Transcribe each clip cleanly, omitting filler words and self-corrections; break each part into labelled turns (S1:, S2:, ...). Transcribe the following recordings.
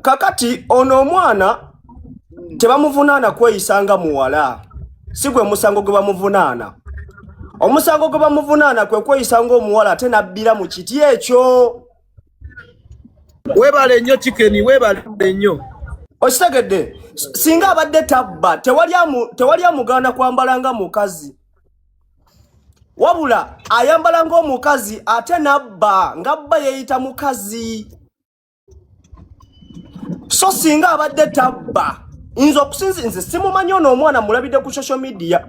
S1: kakati ono omwana tebamuvunaana kweyisanga muwala si gwe musango gwe bamuvunaana omusango gwe bamuvunaana kwe kweyisanga omuwala ate nabbira mu kiti ekyo
S2: webale nnyo Chicken webale nnyo
S1: okitegedde singa abadde tabba tewali amugaana kwambala nga mukazi wabula ayambala ng'omukazi ate nabba ngabba yeeyita mukazi so singa abadde tabba nze okusinzi nze simumanyi ono omwana mulabidde ku social media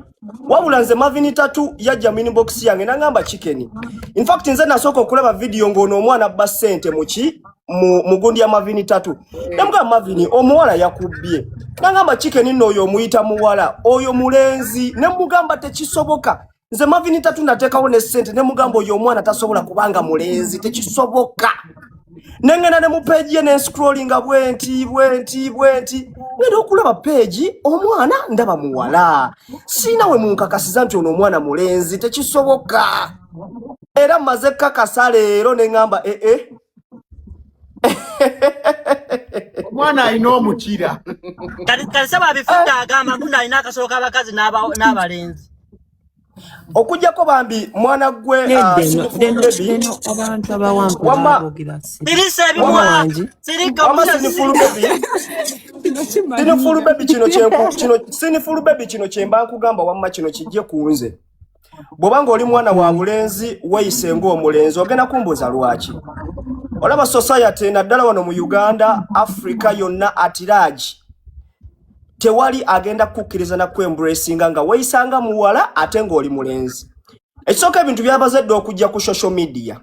S1: wabula nze Marvin Tatu yajja mu inbox yange nangamba Chicken in fact nze nasooka okulaba video ng'ono omwana abba ssente mu gundi ya Marvin Tatu namugamba Marvin omuwala yakubbye nangamba Chicken nno oyo omuyita muwala oyo mulenzi ne mugamba tekisoboka nze Marvin Tatu nateekawo ne ssente ne mugamba oyo omwana tasobola kubanga mulenzi tekisoboka nengena ne mu page ye ne scrollinga bwenti ngenda okulaba page omwana ndaba muwala sina we munkakasiza nti ono omwana mulenzi tekisoboka era maze kakasa leero ne ngamba
S2: omwana alina omukira
S3: kati saba abifuta agamba muna alina akasoboka abakazi n'abalenzi
S1: okujjako bambi mwana gwe
S4: abantu abawampa
S1: sinifulu bebi kino kyemba nkugamba wamma kino kijje kunze bw'obanga oli mwana wa bulenzi weyise ng'omulenzi ogenda kumbuuza lwaki olaba society naddala wano mu Uganda Africa yonna atiraji tewali agenda kukkiriza na kwembracinga nga weyisanga muwala ate ng'oli mulenzi ekisooka ebintu byabazadde okujja ku social media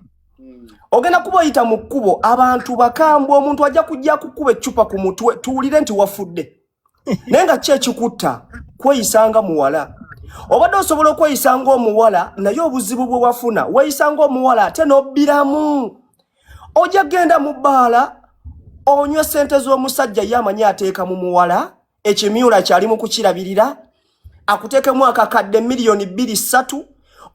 S1: ogenda kuba oyita mu kkubo abantu bakambwe omuntu ajja kujja kukuba eccupa ku mutwe tuwulire nti wafudde naye nga ki ekikutta kweyisanga muwala obadde osobola okweyisanga omuwala naye obuzibu bwe wafuna weyisanga omuwala ate n'obbiramu ojja genda mu bbaala onywe ssente z'omusajja ye amanyi ateeka mu muwala ekimyula kyali mu kukirabirira akuteekemu akakadde miliyoni 2-3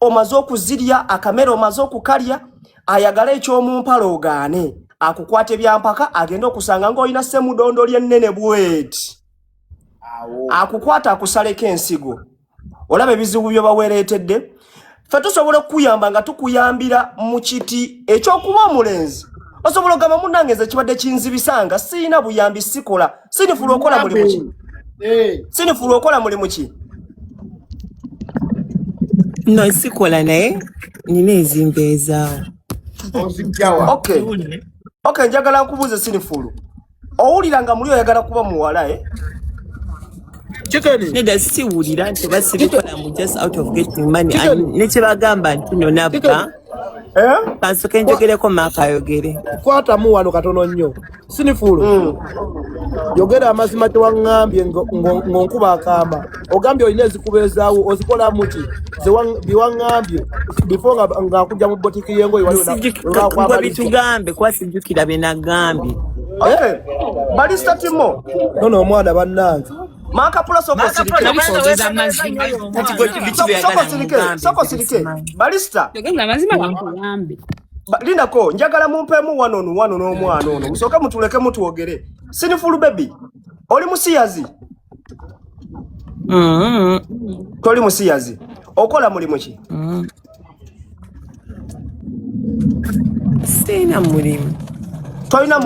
S1: omaze okuzirya akamera omaze okukalya ayagala ekyomumpala ogaane akukwate byampaka agenda okusanga ng'olina ssemudondo ly'ennene bweti akukwata akusaleko ensigo olaba ebizibu bye baweereetedde ffe tusobola okukuyamba nga tukuyambira mu kiti ekyokuba omulenzi osobola ogamba munnange nze kibadde kinzibisanga siina buyambi sikola sinifula okola mulimu ki sinifula okola mulimu ki
S4: no sikola naye nina enzimba ezaawo
S1: okay njagala nkubuuze sinifulu owulira nga muli oyagala kuba muwala
S4: neda siwulira nti basibikola mu just out of getting money nekyebagamba nti nonabba kansoke njogereko maaka ayogere
S2: kwatamu wano katono nnyo sinifulu yogera amazima tewaŋŋambye ng'onkuba akamba ogambye olina ezikuba ezaawo ozikola muki biwaŋŋambye bifo nga nkujja mu botiki
S4: yengo bitugambe kwasijjukira benagambye
S1: Balista Timo
S2: nono omwana bannange
S1: Maka pula soko sirike Balista Linda ko njagala mumpemu wano n'omwana ono musoka mutuleke mutuogere sinifulu baby oli musiyazi toli musiyazi okola mulimu ki
S4: sina mulimu
S1: toina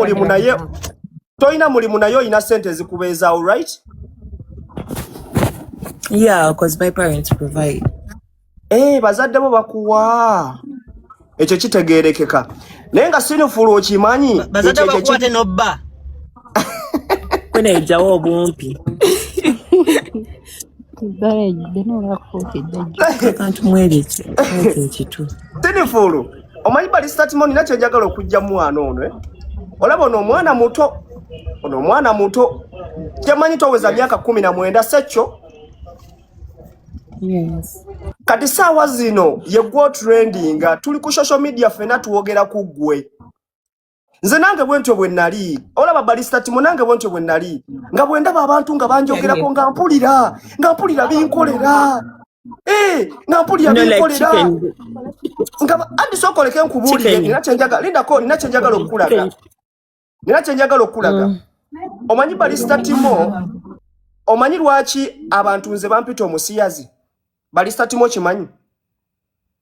S1: mulimu naye ina sente zikubeeza all right
S4: yeah because my parents provide
S1: bazadde bo bakuwa ekyo kitegeerekeka naye nga sinifulu okimanyi
S3: bazadde bakuwate nobba
S4: kwenejawo obumpi
S1: sinifulu omanyi Balista Timo nina kyenjagala okujja mwana ono olaba ono omwana muto temanyi toweza myaka 19 sekyo
S4: yes
S1: kati saawa zino yegwo trending tuli ku social media fena tuwogera ku gwe nze nange bwentyo bwe nali olaba Balista Timo nange bwentyo bwe nali nga bwe ndaba abantu nga banjogerako nga mpulira binkolera nga mpulira binkolera nga andi sokoleke nkubuulire nina kyenjagala okukulaga omanyi Balista Timo omanyi lwaki abantu nze bampita omusiyazi Balista Timo kimanyi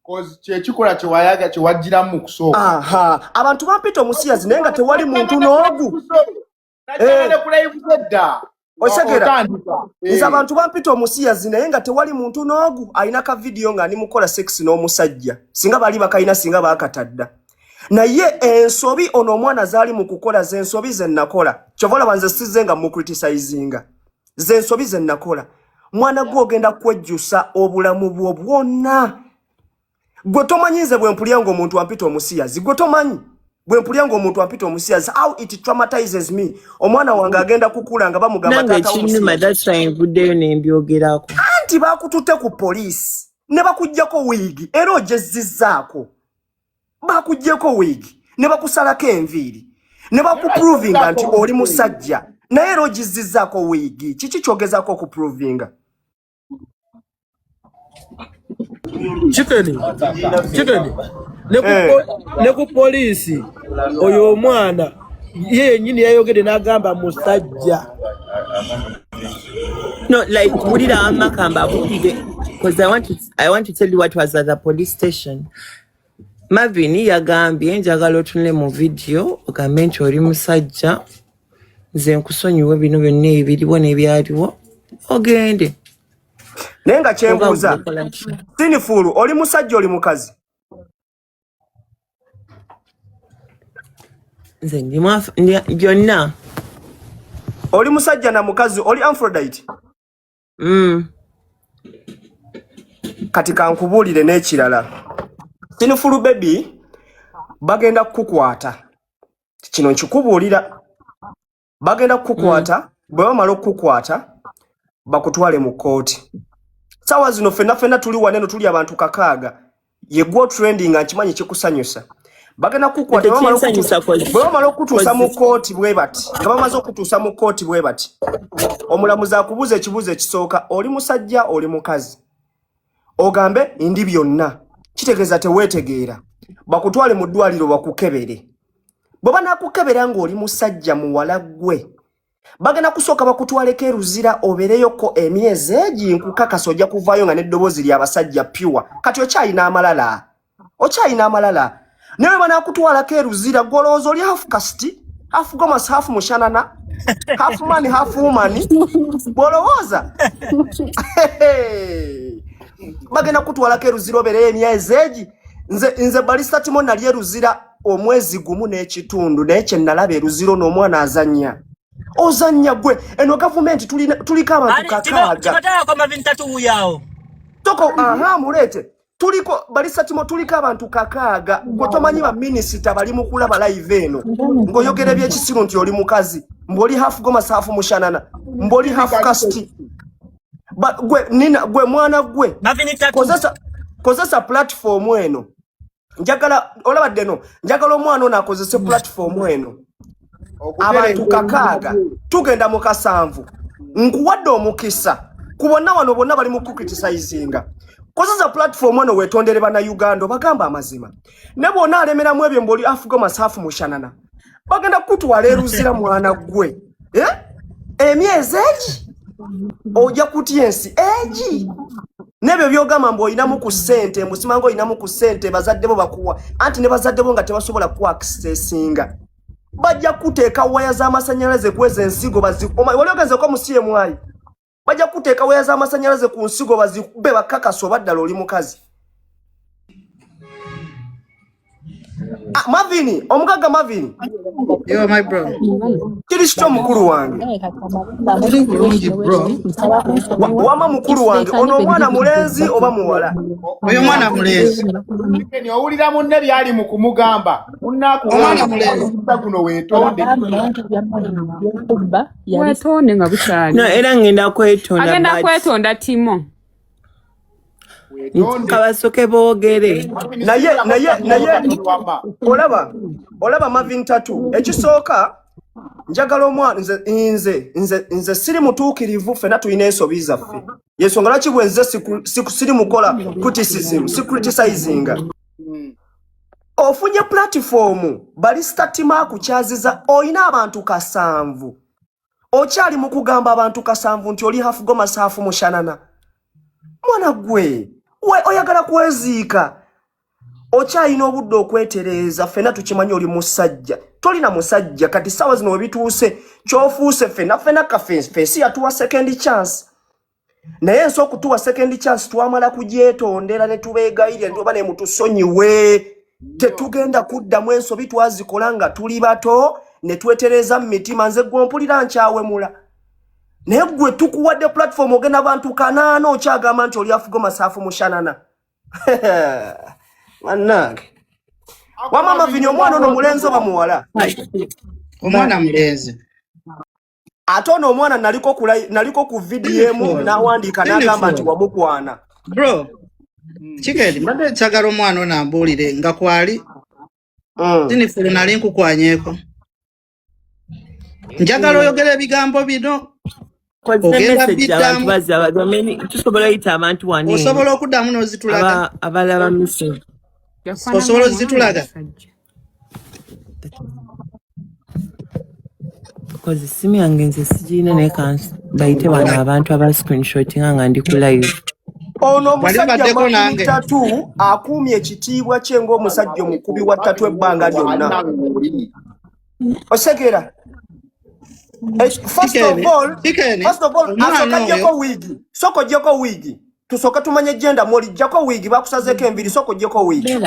S5: cause kyekikola kyewayaga kyewajjiramu mu kusooka
S1: abantu bampita omusiyazi naye nga tewali muntu n'ogu osekera nze abantu bampita omusiyazi naye nga tewali muntu n'ogu alina ka video nga ani mukola sex n'omusajja singa bali bakayina singa baakatadda naye ensobi ono omwana zaali mu kukola ze ensobi ze nakola kyovola banze sizze nga mu criticizinga ze ensobi ze nakola mwana gwe ogenda kwejjusa obulamu bwo bwonna gwe tomanyi nze bwe mpulya ng'omuntu ampita omusiyazi gwe tomanyi bwe mpulya ng'omuntu ampita omusiyazi how it traumatizes me omwana wange agenda kukula nga bamugamba taata
S4: omusiyazi
S1: anti bakututte ku poliisi ne bakuggyako wiigi era ogyezizzaako bakuggyeko wiigi ne bakusalako enviiri ne bakuprovinga nti oli musajja naye era ogizizzaako wiigi kiki kyogezaako okuprovinga
S2: Chicken. Ne ku poliisi oyo omwana ye nyini yayogede n'agamba musajja.
S4: No, like wulira amakamba because I want to tell you what was at the police station. Marvin yagambye njagala otunule mu video ogambe nti oli musajja nze nkusonyiwe bino byonna ebiriwo n'ebyaliwo ogende.
S1: Nenga kyembuuza Sinifulu oli musajja oli mukazi
S4: nze ndi byonna
S1: oli musajja na mukazi oli Aphrodite kati kankubuulire n'ekirala Sinifulu baby bagenda kukukwata kino nkikubuulira bagenda kukukwata bwe bamala okukukwata bakutwale mu kooti sawa zino fena tuli waneno tuli abantu kakaaga yegwo trending ankimanyi kikusanyusa bagenda kukwata bamala okutuusa mu kooti bwe bati nga bamaze okutuusa mu kooti bwe bati omulamuzi akubuza ekibuzo ekisooka oli musajja oli mukazi ogambe ndi byonna kitegeeza teweetegeera bakutwale mu ddwaliro bakukebere bwe banakukebera ng'oli musajja muwala gwe bagenda kusooka bakutwaleko eruzira obereyoko emyezi egi nkukakasa ojja kuvaayo nga n'eddoboozi ly'abasajja pure kati okyayina amalala naye banakutwalako eruzira gwolowooza oli half caste half gomasi half mushanana half man half woman bwolowooza bagenda kutwalako eruzira obereyo emyezi egi nze Balista Timo nali eruzira omwezi gumu n'ekitundu naye kye nalaba eruziro n'omwana azannya ozanya gwe eno government tuliko abantu kakaaga toko mulete tuliko Balista Timo tuliko abantu kakaaga gwe tomanyi ba minisita bali mu kulaba live eno ng'oyogera ebyekisiru nti oli mukazi mboli half gomasi half mushanana mboli half caste gwe mwana gwe kozesa platform eno njagala olabadde no njagala omwana ono akozese platform eno abantu kakaaga tugenda mu kasanvu nkuwadde omukisa kubonna wano bonna bali mu kucriticizinga kozesa platform eno wetondere bana Uganda bagamba amazima ne bonna alemeramu ebyo mboli afugo masafu mushanana bagenda kutwala eruzira mwana gwe emyezi egi ojja kutya ensi egi nebyo byogamba mbu oyinamu ku ssente musimango oyinamu ku ssente bazadde bo bakuwa anti ne bazadde bo nga tebasobola ku accessinga bajja kuteeka waya z'amasanyalaze kweza ensigo wali ogenzeko mu CMI bajja kuteeka waya z'amasanyalaze ku nsigo bazikube bakakasa obaddala oli mukazi Marvin omugaga Marvin
S6: yo my bro
S1: Kristo mukuru wange wama mukuru wange ono mwana mulenzi oba muwala
S6: oyo mwana mulenzi
S5: ni owulira munne byali mu kumugamba
S6: omwana mulenzi
S5: guno weetonde
S7: weetonde nga bukyali
S4: no era ngenda
S7: kwetonda Timo
S4: kabasoke boogere
S1: naye olaba Marvin Tatu ekisooka njagala omwana nze siri mutuukirivu fena tulina ensobi zaffe yensonga lwaki bwe nze siri mukola criticism si criticizinga ofunye platform Balista Timo akukyaziza oyina abantu kasanvu Okyali mu kugamba abantu kasanvu nti oli hafu goma safu mushanana. Mwana gwe, oyagala kweziika. Okyalina obudde okwetereeza ffenna tukimanyi oli musajja. Tolina musajja kati ssaawa zino we bituuse ky'ofuuse ffenna kafensi yatuwa second chance. Naye nso okutuwa second chance twamala kugyetondera ne tubeegayirira nti oba ne mutusonyiwe. Tetugenda kuddamu ensobi twazikola nga tuli bato ne twetereza mu mitima nze gwe mpulira nkyawemula. Naye gwe tukuwadde platform ogenda abantu 8 okyagamba nti oli afuga masaafu mushanana. Mannange. Wamama vinyo omwana ono mulenzi oba muwala?
S6: Omwana mulenzi.
S1: Ate ono omwana naliko ku video emu n'awandiika n'agamba nti wamukwana.
S6: Bro. Chikedi, mbadde kyagala omwana ono ambuulire nga kwali. Sinifulu nali nkukwanyeko. Njagala oyogera ebigambo bino.
S4: Tusobola oyita abantu wano.
S6: Osobola okuddamu n'ozitulaga.
S4: Abalaba message.
S6: Osobola ozitulaga.
S4: Because simu yange nze sijina naye bayite bano abantu aba screenshotinga nga ndi ku live.
S1: Ono omusajja manyi tatu akuumye ekitiibwa kye ng'omusajja omukubi wa ttatu ebbanga lyonna. Osegera. First of all, soko jeko wigi. Tusoka tumanye genda moli jako wigi bakusazeeko enviri soko jeko wigi.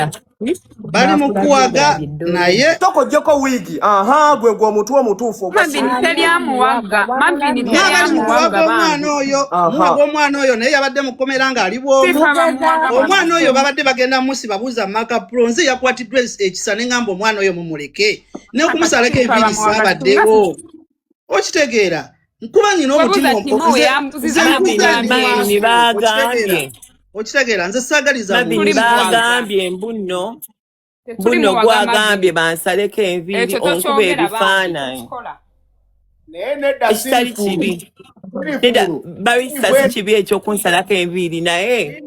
S6: Bali mukuwaga naye
S1: soko jeko wigi. Aha gwe gwo omuntu omutuufu.
S7: Mabini teri amuwaga. Mabini teri amuwaga.
S6: Omwana oyo naye yabadde mukomera nga ali bwomu. Omwana oyo babadde bagenda musiba buza maka pronze yakwatiddwa ekisa n'engamba omwana oyo mumuleke. Ne okumusalako enviri sabaddewo. Okitegeera nkuba nyina omutima okitegeera nze saagaliza
S4: bagambye mbuno gwagambye bansaleko enviiri onkuba ebifaananyi ekitali kibi babisa si kibi ekyokunsalako enviiri naye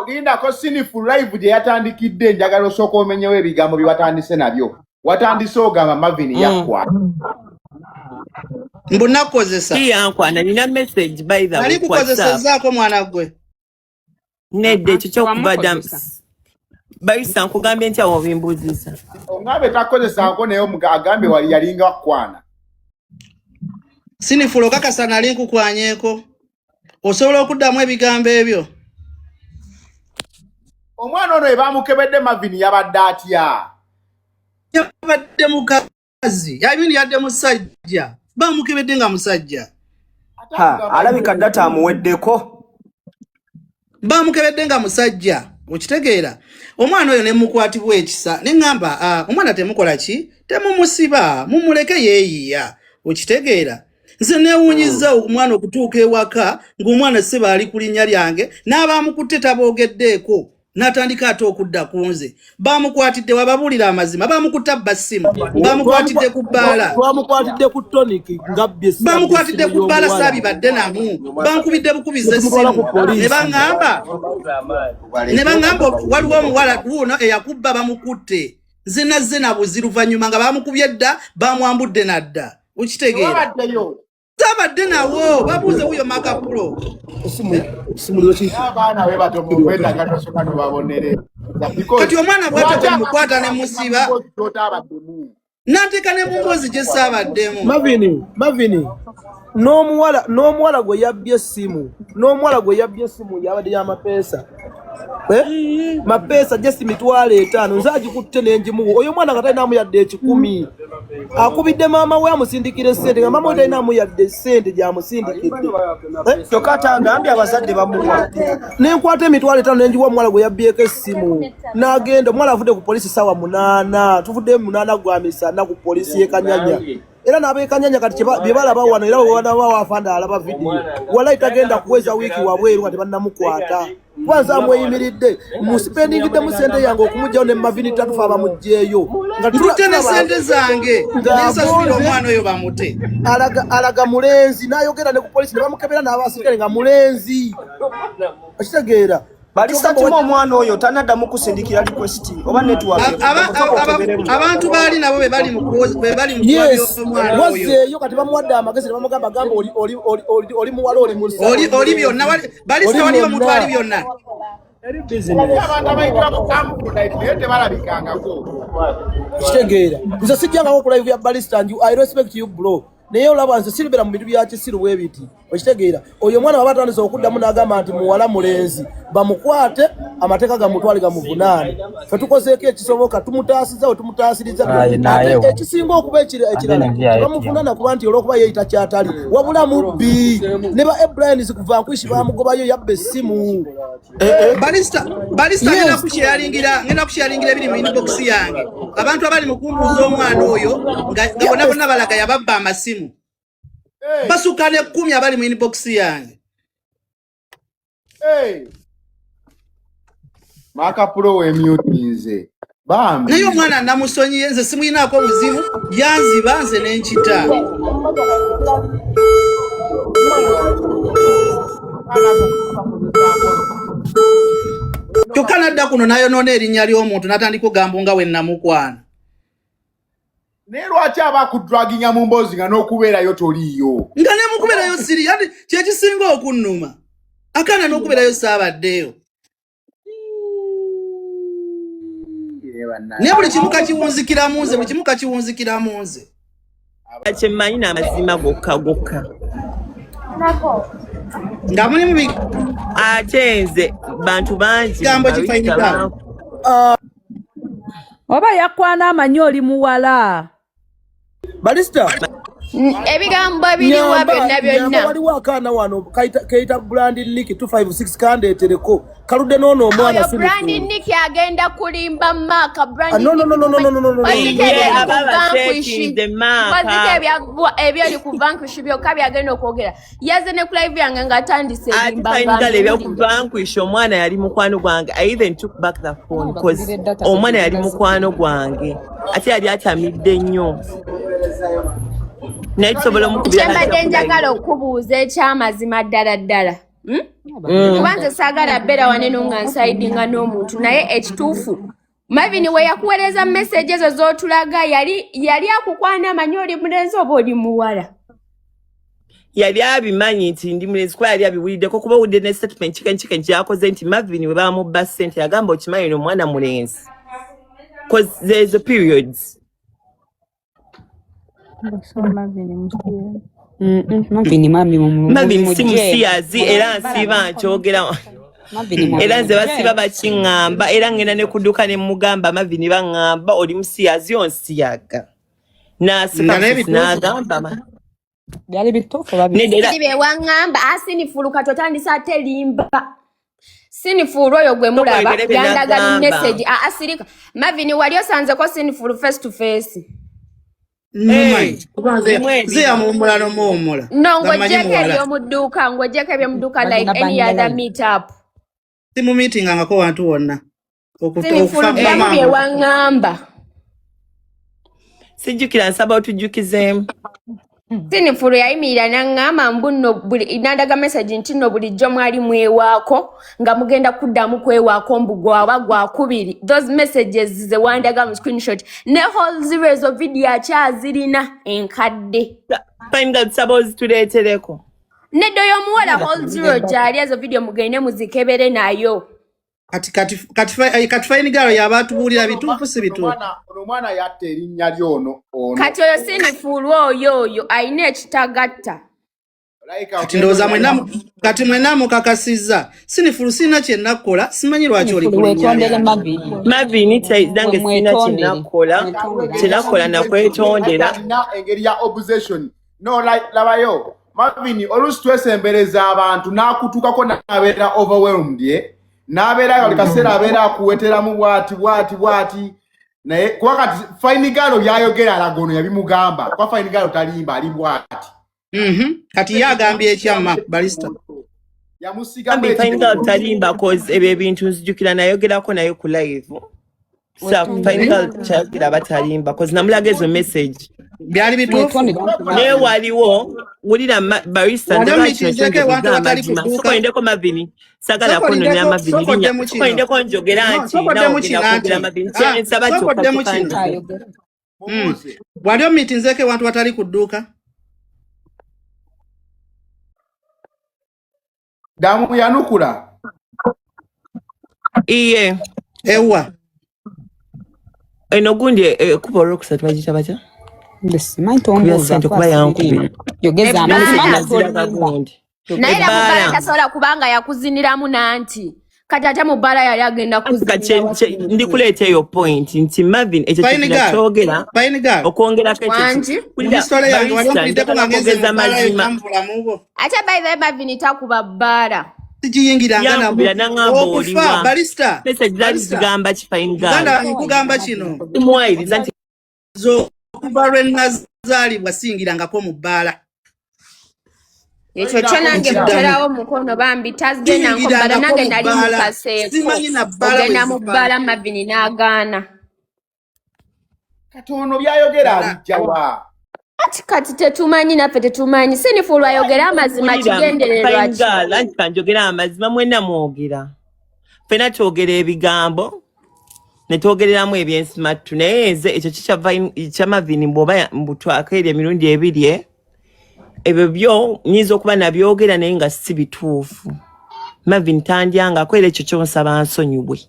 S5: lindako Sinifu live gye yatandikidde njagala osooka omenyewo ebigambo bye watandise nabyo watandise ogamba Marvin yakwata
S6: mbunakozesa
S4: kiyankwana nina message by the way
S6: ali kukozesezaako mwana gwe
S4: nedde ekyo kyokubadda bayisa nkugambye nti awo bimbuuziza
S5: ongambe takozesaako naye agambye wali yalinga kwana
S6: Sinifulo kakasa nali nkukwanyeko osobola okuddamu ebigambo ebyo
S5: omwana ono ebamukebedde Marvin yabadde atya
S6: yabadde mukazi yabindi yadde musajja bamukebedde nga musajja
S1: alabika data amuweddeko
S6: bamukebedde nga musajja okitegeera omwana oyo ne mukwatibwa ekisa ne ngamba omwana temukola ki temumusiba mumuleke yeeyiya okitegeera nze neewuunyiza omwana okutuuka ewaka ng'omwana seba ali ku linnya lyange n'abamukutte taboogeddeeko n'atandika ate okudda ku nze bamukwatidde wababuulira amazima bamukutta basimu bamukwatidde ku bbaala
S2: bamukwatidde ku toniki ngabbye
S6: bamukwatidde ku bbaala saabibadde namu bankubidde bukubiza essimu ne baŋŋamba waliwo omuwala wuuno eyakubba bamukutte nze nazze nabuzi luvannyuma nga bamukubye dda bamwambudde nadda okitegeera sabadde nawo babuuze wuyo makapulo kati omwana bwatyo mukwata ne musiba n'ateeka ne mumbozi gye saabaddemu
S2: Marvin n'omuwala gwe yabbye essimu yabadde y'amapeesa mapeesa gye si 5,000 nze agikutte n'enjimuwo oyo omwana nga talinamu yadde 10 akubidde maama we amusindikira essente nga maama we talinamu yadde essente gy'amusindikidde
S1: kyokka atagambye abazadde bamuwa
S2: nenkwata 5,000 n'enjiwa omuwala gwe yabbyeko essimu n'agenda omuwala avudde ku polisi ssaawa 8 tuvudde 8 gwa misana ku polisi y'Ekanyanya era n'ab'Ekanyanya kati bye balaba wano era wewanaba wafanda alaba vidiyo walayi tagenda kuweza wiiki wabweru nga tebannamukwata kwanza amweyimiridde musipendingidde mu sente yange okumugyawo ne Marvin tatufa abamugjeeyo
S6: ntutte ne sente zange nensasubira omwana oyo bamute
S2: alaga mulenzi n'ayogera ne ku polisi ne bamukebera n'abasirikale nga mulenzi okitegeera
S1: Balista timo omwana oyo tanaddamu kusindikira request oba network.
S6: Abantu baali nabo be bali mu
S2: yes wazeeyo kati bamuwadde amagezi bamugamba gamba oli muwala oli musa
S6: oli byonna Balista wali omuntu ali byonna
S5: abantu abayitira mu kampu naye tebalabikangako.
S2: kitegeera nze sijjangako ku live ya Balista and I respect you bro naye olaba nze siribera mu bintu bya kisiru bwebiti okitegeera oyo mwana waba atandise okuddamu n'agamba nti muwala mulenzi bamukwate amateeka gamutwale gamuvunaane fe tukozeeko ekisoboka tumutaasiza we tumutaasiriza ekisinga okuba ekirala bamuvunaana kuba nti olwokuba yeeyita kyatali wabula mubbi ne ba Ebrahim kuvankuishi bamugobayo yabba essimu
S6: Balista ngenda kusharingira ebiri mu inbox yange abantu abali mu kumbuuza omwana oyo nga bonna balaga yababba amasimu basukane 10 abali mu inbox yange.
S5: Maka pro we mute nze. Bambi.
S6: Nayo mwana namusonyiye nze simuyinaako buzibu yanziba nze n'enkita. Kyokka nadda kuno nayonoona erinnya ly'omuntu natandika ogamba nga we namukwana.
S5: Naye lwaki abakudraginga mu mboozi nga n'okubeerayo toliiyo?
S6: Nga ne mukubeerayo siri yati kyekisinga okunnuma. Akaana n'okubeerayo saabaddeyo. Ne buli kimu kakiwunzikiramu nze, buli kimu kakiwunzikiramu nze.
S4: Kyemmanyi n'amazima gokka.
S6: Nga mulimu
S4: ate nze bantu bangi
S6: gambo kifayinira.
S7: Oba yakwana amanyi oli muwala.
S2: Balista
S8: ebigambo ebiriwa byonna
S2: waliwo akaana wano keita Brand Nick 256 kandeetereko kaludde noono omwana
S8: Brand Nick agenda kulimba Maka Brand
S2: no
S8: ebyali ku vanquish byokka byagenda okwogera yaze ne ku live yange nga atandise
S4: vanquish omwana yali mukwano gwange. I even took back the phone because omwana yali mukwano gwange ate yali atamidde nnyo.
S8: Kyembadde njagala okubuuza ekyamazima ddala kuba nze saagala bbeera waneno nga nsaidinga n'omuntu naye ekituufu Marvin we yakuweereza message ezo z'otulaga yali akukwana amanyi oli mulenzi oba oli muwala?
S4: Yali abimanyi nti ndi mulenzi kuba yali abiwuliddeko kuba wudde ne statement chicken gyakoze nti Marvin we bamubba ssente yagamba okimanyi n'omwana mulenzi because there's a periods. Marvin si musiyazi era nsiiba nkyogera era nze basiba bakiŋŋamba era ngenda ne kudduka ne mugamba Marvin baŋŋamba oli musiyazi onsiyaga n'agamba
S7: byali bituufu
S8: bewaŋŋamba asinifuluka totandisa ate limba sinifulu oyo gwe mulaba yandaga message asirika Marvin wali osanzeko sinifulu face to face. Ng'ojjeko ebyomudduka like any other meet up.
S6: Simu meeting angako wantu wonna.
S8: Sinifulu byewaŋŋamba.
S4: Sijjukira nsaba otujjukizeemu.
S8: Sinifulu yayimirira n'aŋŋamba mbuno nandaga message nti nno bulijjo mwali mwewaako nga mugenda kuddamu kwewaako mbu gwaba gwakubiri. Those messages ze wandaga mu screenshot ne whole zero ezo video akyazirina enkadde.
S4: Fine nsaba ozituleetereko.
S8: Neddo y'omuwala whole zero gyali ezo video mugende muzikebere nayo.
S6: Kati fine galo yabatubuulira bituufu si bituufu.
S5: Ono mwana yatta erinnya lyono ono.
S8: Kati oyo sinifulu oyo ayina ekitagatta.
S6: Kati ndowooza kati mwena mukakasizza sinifulu sirina kye nakola simanyi lwaki oli kulinnya.
S4: Marvin nange sirina kye nakola nakwetondera.
S5: Engeri ya opposition. No labayo. Marvin oluusi twesembereza abantu n'akutuukako n'abeera overwhelmed n'abeera buli kaseera abeera akuweteramu bwati naye kuba kati fine galo byayogera alagono yabimugamba kuba fine galo talimba ali bwati.
S6: Kati ye agambye ekyamma Balista
S5: yamusigambe
S4: fine galo talimba cause ebyo ebintu nzijukira nayogerako nayo ku live. Sa fine galo kyayogera batalimba cause namulaga ezo message
S6: byali bituufu
S4: naye waliwo wulira barista
S6: Waliwo
S4: njagala
S6: meeting
S4: kino
S6: zeke
S4: kyongeza
S6: abantu batali
S4: amazima
S6: kuduuka.
S4: sokolindeko mavini sagala kunonya amavini linya sokolindeko njogera nti nawogera kwogera amavini nsaba
S6: sokoddemu kino waliwo meeting zeke abantu batali kudduuka
S5: Damu yanukula.
S4: iye
S6: ewa
S4: eno gundi kuba olwokusatu bagita batya
S7: simanyi tombuuza
S4: kuba yankubira
S7: yogeza amazima
S8: naye era mubbala tasobola kubanga yakuziniramu nanti kati ate mubbala yali agenda kuzinira
S4: ndikuleeta eyo point nti Marvin ekyo kyogera okwongerako ekyoogeza mazima
S8: ate by the way Marvin takuba bbala
S6: tikiyingiranga
S4: nabo
S6: okufa balista
S4: zali zigamba
S6: Uganda nkugamba kino
S4: kimwayiriza nti
S6: zo kuva lwe nazaalibwa singirangako mu bbaala
S8: ekyo kyo nange muterawo mukono bambi tazigenda nkobbala nange nali mukaseeko ogenda mu bbala Marvin n'agaana
S5: katono byayogera abijjawa
S8: kati tetumanyi naffe tetumanyi sinifu lwayogera amazima kigendererwa ki
S4: anti kanjogera amazima mwenna mwogera ffena twogera ebigambo ne twogereramu ebyensimattu naye nze ekyo kya Marvin bw'oba mbutwakaeri emirundi ebiri ebyo byo nyinza okuba nabyogera naye nga si bituufu Marvin tandyangako era ekyo kyonsaba nsonyiwe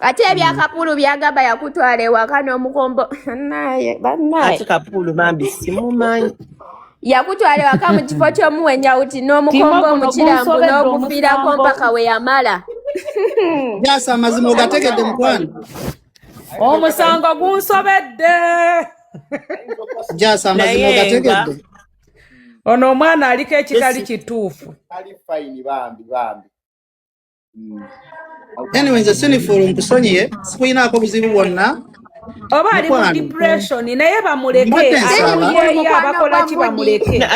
S8: ate ebyakapulu byagamba yakutwala ewaka n'omukombo naye
S4: ate kapulu bambi simumanyi
S8: yakutwala ewaka mu kifo ky'omuwenyawuti n'omukombo omukirambu n'okufiirako mpaka we yamala
S6: jasa amazima ogategedde mukwano
S7: omusango gunsobedde
S6: jasa amazima ogategedde
S7: ono omwana aliko ekitali kituufu
S5: ali fine bambi
S6: anyway nze sinifulu nkusonyiye sikuyinaako buzibu bwonna
S7: oba ali mu depression naye bamuleke abakola ki bamuleke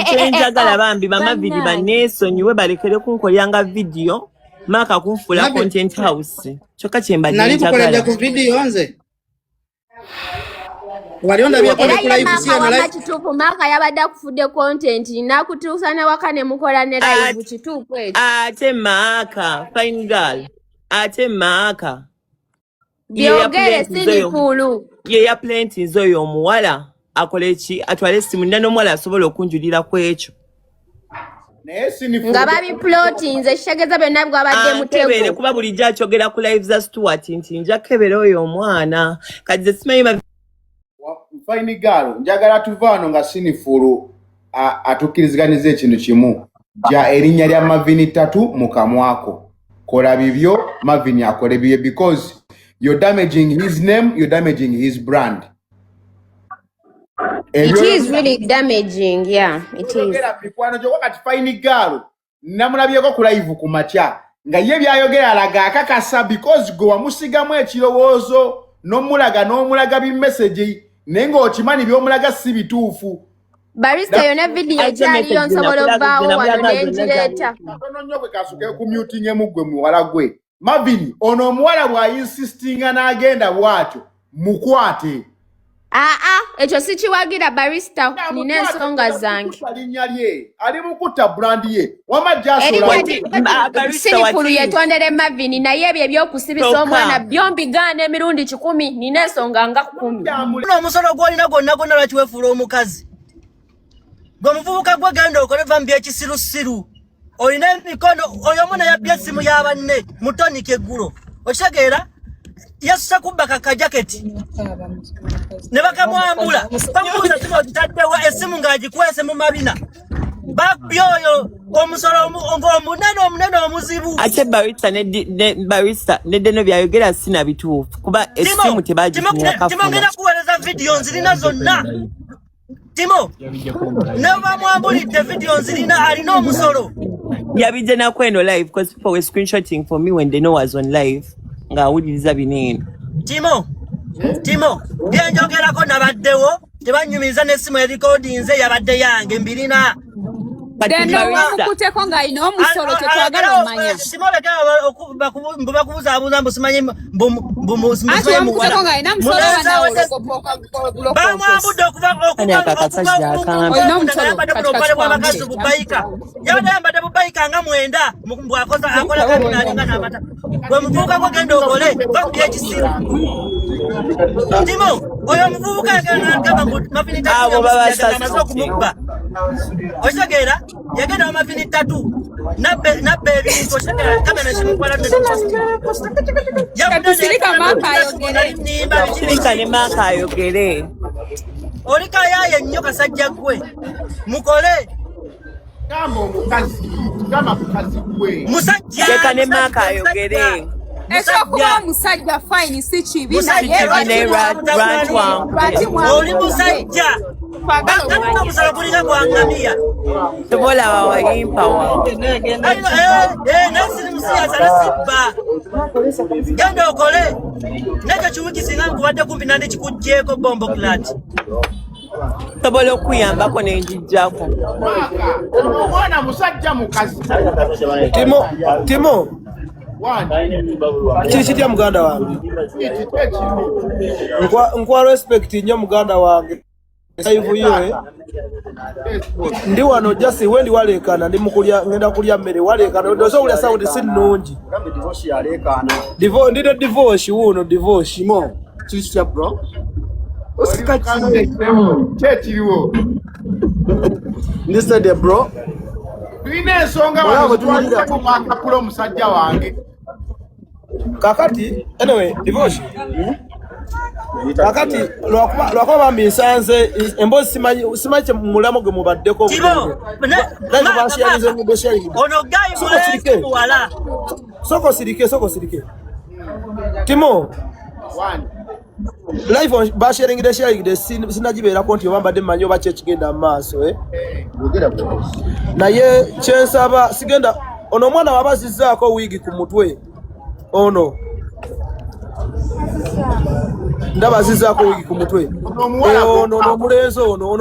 S4: kyenjagala bambi bamaviri baneesonyiwe balekere kunkolyanga vidiyo maaka kunfuula content house kyokka kyembadde
S6: nali kukoledde ku vidiyo nze wali ondabyeko ne kulive siyo
S8: kituufu maaka yabadde akufudde content nakutuusa newaka ne mukola ne live kituufu ekyo
S4: ate maaka fine girl ate maaka
S8: byogere sinikulu
S4: ye ya planting oyo omuwala akole ki atwale essimu nina n'omuwala asobola okunjulira ku ekyo
S8: nga babiplotinze kitegeeza byonna bwabadde mutego
S4: kuba bulijjo akyogera ku live za Stuart nti nja kebera oyo omwana kati ze simanyi
S5: fine girl njagala tuva wano nga sinifulu atukkiriziganiza ekintu kimu gya erinnya lya Marvin Tatu mu kamwako kola bibyo Marvin akole bibye because you're damaging his name, you're damaging his brand.
S8: It is really damaging, yeah, it is.
S5: Mikwano gyo wakati fine girl namulabyeko ku live ku matya nga ye byayogera alaga akakasa because go wamusigamu ekirowoozo n'omulaga bi message nenga okimanyi by'omulaga si bituufu.
S8: Barista yona video ekyaliyo nsobola obbaawo wano nenjireeta.
S5: Katono nnyo bwe kasuke ku muting emugwe muwala gwe. Marvin ono omuwala bw'ayinsistinga n'agenda bw'atyo mukwate.
S8: Ekyo sikiwagira barista nina ensonga zange.
S5: Linnya lye ali mukutta brand ye wamajja asobola
S8: sinifulu yetondere Marvin naye ebyo ebyokusibisa omwana byombi gaana emirundi 10 nina ensonga nga 10.
S3: Omusolo gwolina gwonna lwaki weefuula omukazi gwe muvubuka gwe genda okole vambi ekisirusiru olina emikono oyo omwana yabbye essimu ya banne mutonike eggulo okitegeera yasusa kubba kakajaketi ne bakamwambula bamubuuza simu otitaddewo essimu ng'agikwese mu mabina babbye oyo omusolo omunene omuzibu
S4: ate barista neddeno byayogera sina bituufu kuba essimu
S3: timongenda kuweereza vidiyo nzirina zonna Timo ne bamwambulidde vidiyo nzirina alina omusolo
S4: yabijja nakweno live because people were screenshotting for me when they know I was on live ng'awuliriza binene
S3: Timo byenjogerako nabaddewo tebanyumiza n'essimu erikoodinze yabadde yange mbirina
S7: Deno wamukuteko nga ino omusolo tetwagala omanya.
S3: Simoleka bakubuza mbu simanyi mbu
S7: Ati wamukuteko nga ina musolo wanaologopoka gulo.
S3: Bamwambudde okuva bubayika. Yabadde bubayika nga mwenda bwakoza akola kabinalinga n'amata. Gwe muvubuka gwe genda okole bakuya ekisiru. Timo, oyo muvubuka agamba ngu mafini tatu amaze okumubba. Oshagera yagenda mu mafini tatu nabbe ebintu oshagera kamera kimukwala
S7: Sirika maka ayogere.
S4: Sirika ne maka ayogere.
S3: Olika yaye nnyo kasajja gwe mukole
S5: Gamba omukazi, gamba mukazi gwe.
S3: Musajja
S4: Sirika ne maka ayogere.
S7: Ekyokuba musajja fine si kibi naye
S3: oli musajja twagala omusala gulinga gwangamia
S4: tobola wawayimpa wange
S3: nasiri musiyasa nasibba genda okole nekyo kiwiki singa nkubadde kumpi nandi kikugjeeko bombo klat
S4: tobola okuyambako nenjijjako
S5: Omwana musajja mukazi.
S2: Timo Kiki muganda wange nkwa respect nnyo muganda wange live ndi wano just wendi walekana ndi mukulya ngenda kulya mmere walekana ndozo ulya sound si nnungi ndine divorce wuno divorce mo kiki kya bro
S5: Kyekiriwo.
S2: ndisede bro
S5: Tulina ensonga wano twalinamu mwakapula omusajja wange.
S2: kakati anyway divorce kakati lwakuba bambi nsanze emboozi simanyi mulamo gwe mubaddeko
S3: ono gayi wala
S2: soko sirike Timo live basharingide sinagibeerako nti obambadde mmanyi oba kyekigenda mu maaso naye kyensaba sigenda ono omwana wabazizzaako wiigi ku mutwe ono ndaba zizzaako wiigi ku mutwe ono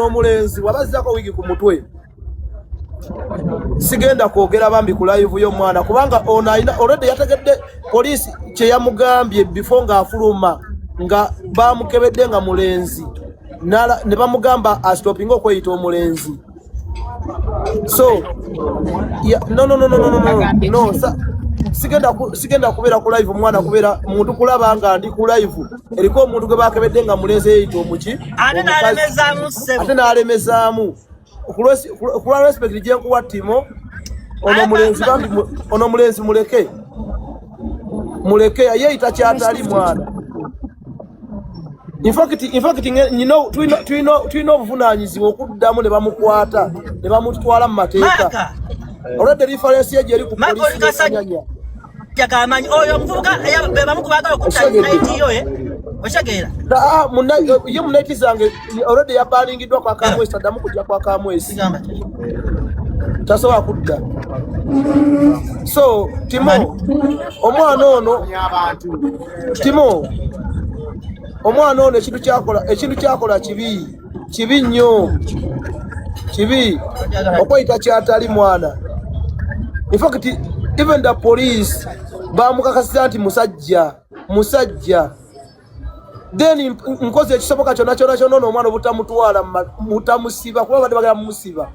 S2: omulenzi wabazizzaako wiigi ku mutwe sigenda kwogera bambi ku live y'omwana kubanga ono alina already yategedde poliisi kye yamugambye before ng'afuluma nga bamukebedde nga mulenzi ne bamugamba astopinga okweyita omulenzi so no sigenda kubeera ku live omwana kubeera muntu kulaba nga ndi ku live eriko omuntu gwe bakebedde nga mulenzi yeyita omuki ate n'alemezaamu kulwa respect gye nkuwa Timo ono mulenzi muleke yeyita kyatali mwana in fact tulina obuvunaanyizibwa okuddamu ne bamukwata ne bamutwala mu mateeka olwedde referensi ye gyeri ku polisi
S3: yakamanyi oyo omuvubuka bebamukubagala okutaitiyo oshagera
S2: ye munaiti zange olwedde yabaningiddwa kwa kamwesi taddamu kujja kwa kamwesi tasobola kudda so Timo omwana ono ekintu kyakola kibi nnyo okweyita kyatali mwana in fact even the police bamukakasiza nti musajja then nkozi ekisoboka kyonna omwana obutamutwala mutamusiba kuba badde bagala mumusiba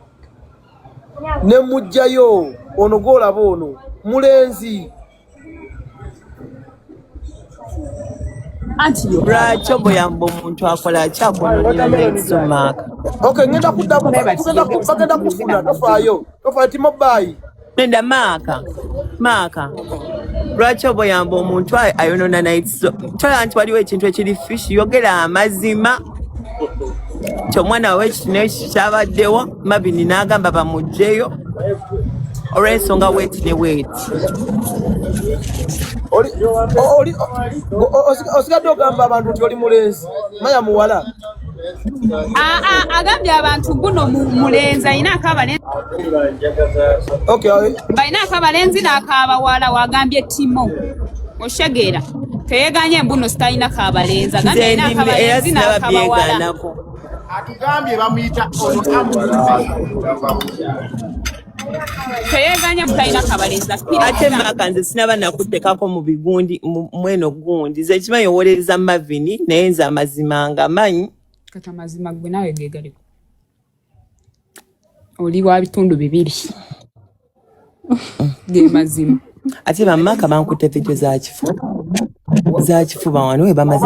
S2: ne mujjayo ono gwolaba ono mulenzi
S4: lwaki obuyamba omuntu akola kyakononera n'ekisomaka
S2: okay ngenda kuddamu bagenda kufuna tofaayo Timo bayi
S4: nenda maaka lwaki obuyamba omuntu ayonona naitso tola nti waliwo ekintu ekiri fishi yogera amazima nti omwana w'ekitino ekyo kyabaddewo Mabini n'agamba bamugjeyo olw'ensonga weeti ne weeti
S2: osigadde ogamba abantu nti oli mulenzi maya muwala
S7: agambye abantu guno mulenzi ayinaako abalenzi balinaako abalenzi n'akabawala wagambye Timo oshageera teyeganye mbuno sitalinako abalenzi agambye ayinaako abalenzi n'akabawala
S5: atugambye bamuyita
S7: Teyeganya butalina kabalenzi
S4: ate Maka nze sinaba nakutekako mu bigundi mweno gundi nze kimanyi owolereza Mavini naye nze amazima ngamanyi
S7: kati amazima gwe nawe gegaliko oli wa bitundu bibiri ge mazima
S4: ate bamaka bankutte video za kifuba wano we bamaze